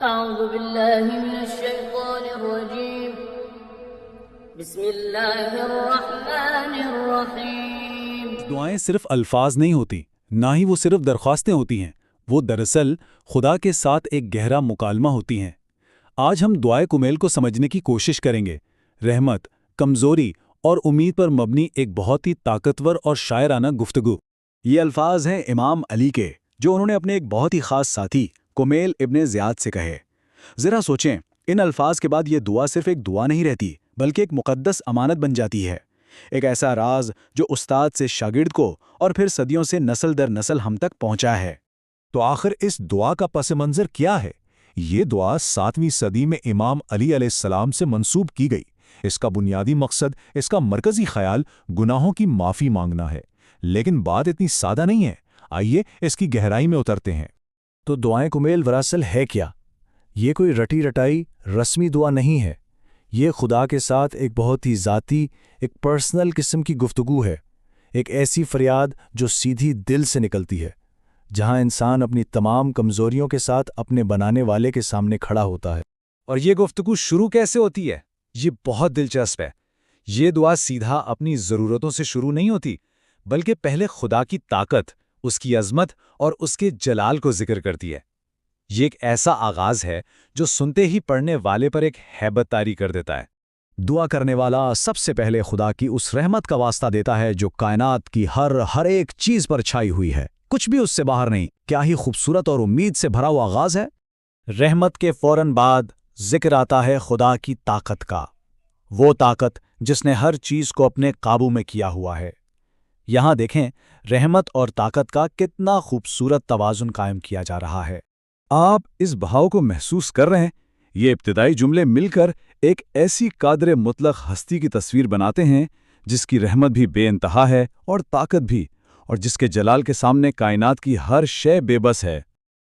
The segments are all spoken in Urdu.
أعوذ بالله من الشيطان الرجيم. بسم الله الرحمن الرحيم. دعائیں صرف الفاظ نہیں ہوتی، نہ ہی وہ صرف درخواستیں ہوتی ہیں، وہ دراصل خدا کے ساتھ ایک گہرا مکالمہ ہوتی ہیں۔ آج ہم دعائے کمیل کو سمجھنے کی کوشش کریں گے۔ رحمت، کمزوری اور امید پر مبنی ایک بہت ہی طاقتور اور شاعرانہ گفتگو۔ یہ الفاظ ہیں امام علی کے، جو انہوں نے اپنے ایک بہت ہی خاص ساتھی کمیل ابن زیاد سے کہے۔ ذرا سوچیں، ان الفاظ کے بعد یہ دعا صرف ایک دعا نہیں رہتی، بلکہ ایک مقدس امانت بن جاتی ہے، ایک ایسا راز جو استاد سے شاگرد کو اور پھر صدیوں سے نسل در نسل ہم تک پہنچا ہے۔ تو آخر اس دعا کا پس منظر کیا ہے؟ یہ دعا 7ویں صدی میں امام علی علیہ السلام سے منسوب کی گئی۔ اس کا بنیادی مقصد، اس کا مرکزی خیال گناہوں کی معافی مانگنا ہے۔ لیکن بات اتنی سادہ نہیں ہے، آئیے اس کی گہرائی میں اترتے ہیں۔ تو دعائیں کمیل دراصل ہے کیا؟ یہ کوئی رٹی رٹائی رسمی دعا نہیں ہے، یہ خدا کے ساتھ ایک بہت ہی ذاتی، ایک پرسنل قسم کی گفتگو ہے، ایک ایسی فریاد جو سیدھی دل سے نکلتی ہے، جہاں انسان اپنی تمام کمزوریوں کے ساتھ اپنے بنانے والے کے سامنے کھڑا ہوتا ہے۔ اور یہ گفتگو شروع کیسے ہوتی ہے؟ یہ بہت دلچسپ ہے۔ یہ دعا سیدھا اپنی ضرورتوں سے شروع نہیں ہوتی، بلکہ پہلے خدا کی طاقت، اس کی عظمت اور اس کے جلال کو ذکر کرتی ہے۔ یہ ایک ایسا آغاز ہے جو سنتے ہی پڑھنے والے پر ایک ہیبت طاری کر دیتا ہے۔ دعا کرنے والا سب سے پہلے خدا کی اس رحمت کا واسطہ دیتا ہے جو کائنات کی ہر ایک چیز پر چھائی ہوئی ہے، کچھ بھی اس سے باہر نہیں۔ کیا ہی خوبصورت اور امید سے بھرا ہوا آغاز ہے۔ رحمت کے فوراً بعد ذکر آتا ہے خدا کی طاقت کا، وہ طاقت جس نے ہر چیز کو اپنے قابو میں کیا ہوا ہے۔ یہاں دیکھیں رحمت اور طاقت کا کتنا خوبصورت توازن قائم کیا جا رہا ہے۔ آپ اس بہاؤ کو محسوس کر رہے ہیں؟ یہ ابتدائی جملے مل کر ایک ایسی قادر مطلق ہستی کی تصویر بناتے ہیں جس کی رحمت بھی بے انتہا ہے اور طاقت بھی، اور جس کے جلال کے سامنے کائنات کی ہر شے بے بس ہے۔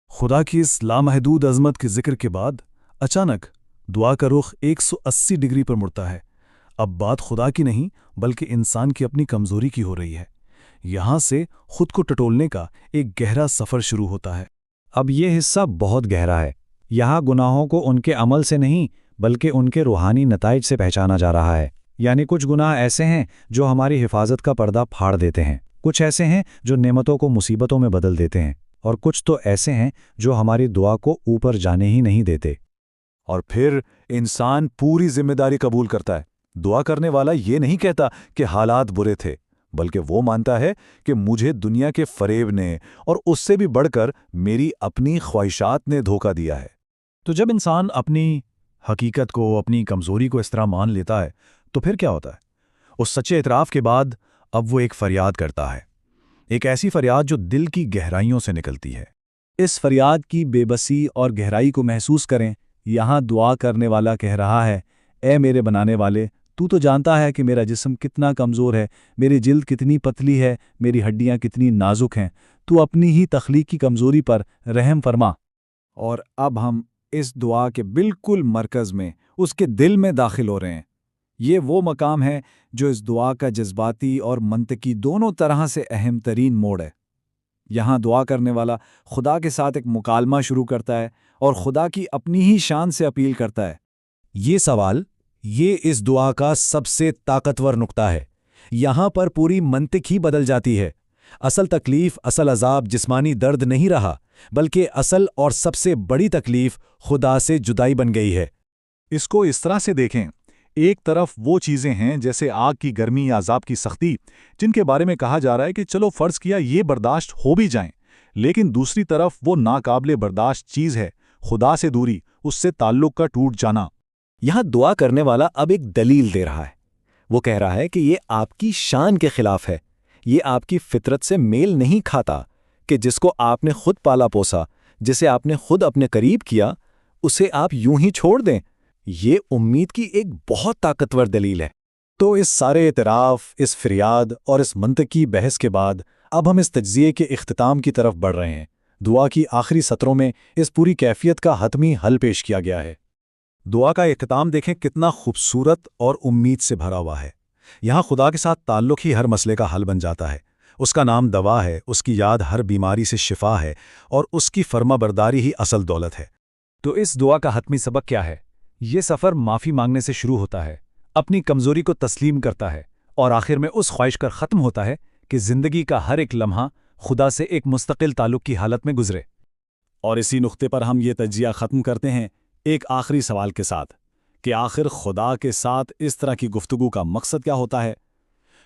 خدا کی اس لامحدود عظمت کے ذکر کے بعد اچانک دعا کا رخ 180 ڈگری پر مڑتا ہے۔ اب بات خدا کی نہیں بلکہ انسان کی اپنی کمزوری کی ہو رہی ہے۔ یہاں سے خود کو ٹٹولنے کا ایک گہرا سفر شروع ہوتا ہے۔ اب یہ حصہ بہت گہرا ہے۔ یہاں گناہوں کو ان کے عمل سے نہیں بلکہ ان کے روحانی نتائج سے پہچانا جا رہا ہے۔ یعنی کچھ گناہ ایسے ہیں جو ہماری حفاظت کا پردہ پھاڑ دیتے ہیں، کچھ ایسے ہیں جو نعمتوں کو مصیبتوں میں بدل دیتے ہیں، اور کچھ تو ایسے ہیں جو ہماری دعا کو اوپر جانے ہی نہیں دیتے۔ اور پھر انسان پوری ذمہ داری قبول کرتا ہے۔ دعا کرنے والا یہ نہیں کہتا کہ حالات برے تھے، بلکہ وہ مانتا ہے کہ مجھے دنیا کے فریب نے اور اس سے بھی بڑھ کر میری اپنی خواہشات نے دھوکہ دیا ہے۔ تو جب انسان اپنی حقیقت کو، اپنی کمزوری کو اس طرح مان لیتا ہے تو پھر کیا ہوتا ہے؟ اس سچے اعتراف کے بعد اب وہ ایک فریاد کرتا ہے، ایک ایسی فریاد جو دل کی گہرائیوں سے نکلتی ہے۔ اس فریاد کی بے بسی اور گہرائی کو محسوس کریں۔ یہاں دعا کرنے والا کہہ رہا ہے، اے میرے بنانے والے، تو جانتا ہے کہ میرا جسم کتنا کمزور ہے، میری جلد کتنی پتلی ہے، میری ہڈیاں کتنی نازک ہیں، تو اپنی ہی تخلیقی کمزوری پر رحم فرما۔ اور اب ہم اس دعا کے بالکل مرکز میں، اس کے دل میں داخل ہو رہے ہیں۔ یہ وہ مقام ہے جو اس دعا کا جذباتی اور منطقی دونوں طرح سے اہم ترین موڑ ہے۔ یہاں دعا کرنے والا خدا کے ساتھ ایک مکالمہ شروع کرتا ہے اور خدا کی اپنی ہی شان سے اپیل کرتا ہے۔ یہ سوال، یہ اس دعا کا سب سے طاقتور نقطہ ہے۔ یہاں پر پوری منطق ہی بدل جاتی ہے۔ اصل تکلیف، اصل عذاب جسمانی درد نہیں رہا، بلکہ اصل اور سب سے بڑی تکلیف خدا سے جدائی بن گئی ہے۔ اس کو اس طرح سے دیکھیں، ایک طرف وہ چیزیں ہیں جیسے آگ کی گرمی یا عذاب کی سختی، جن کے بارے میں کہا جا رہا ہے کہ چلو فرض کیا یہ برداشت ہو بھی جائیں، لیکن دوسری طرف وہ ناقابل برداشت چیز ہے، خدا سے دوری، اس سے تعلق کا ٹوٹ جانا۔ یہاں دعا کرنے والا اب ایک دلیل دے رہا ہے۔ وہ کہہ رہا ہے کہ یہ آپ کی شان کے خلاف ہے، یہ آپ کی فطرت سے میل نہیں کھاتا کہ جس کو آپ نے خود پالا پوسا، جسے آپ نے خود اپنے قریب کیا، اسے آپ یوں ہی چھوڑ دیں۔ یہ امید کی ایک بہت طاقتور دلیل ہے۔ تو اس سارے اعتراف، اس فریاد اور اس منطقی بحث کے بعد اب ہم اس تجزیے کے اختتام کی طرف بڑھ رہے ہیں۔ دعا کی آخری سطروں میں اس پوری کیفیت کا حتمی حل پیش کیا گیا ہے۔ دعا کا اختتام دیکھیں کتنا خوبصورت اور امید سے بھرا ہوا ہے۔ یہاں خدا کے ساتھ تعلق ہی ہر مسئلے کا حل بن جاتا ہے۔ اس کا نام دوا ہے، اس کی یاد ہر بیماری سے شفا ہے، اور اس کی فرما برداری ہی اصل دولت ہے۔ تو اس دعا کا حتمی سبق کیا ہے؟ یہ سفر معافی مانگنے سے شروع ہوتا ہے، اپنی کمزوری کو تسلیم کرتا ہے، اور آخر میں اس خواہش کر ختم ہوتا ہے کہ زندگی کا ہر ایک لمحہ خدا سے ایک مستقل تعلق کی حالت میں گزرے۔ اور اسی نقطے پر ہم یہ تجزیہ ختم کرتے ہیں ایک آخری سوال کے ساتھ کہ آخر خدا کے ساتھ اس طرح کی گفتگو کا مقصد کیا ہوتا ہے؟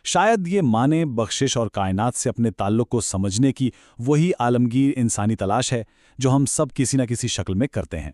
شاید یہ معنی بخشش اور کائنات سے اپنے تعلق کو سمجھنے کی وہی عالمگیر انسانی تلاش ہے جو ہم سب کسی نہ کسی شکل میں کرتے ہیں۔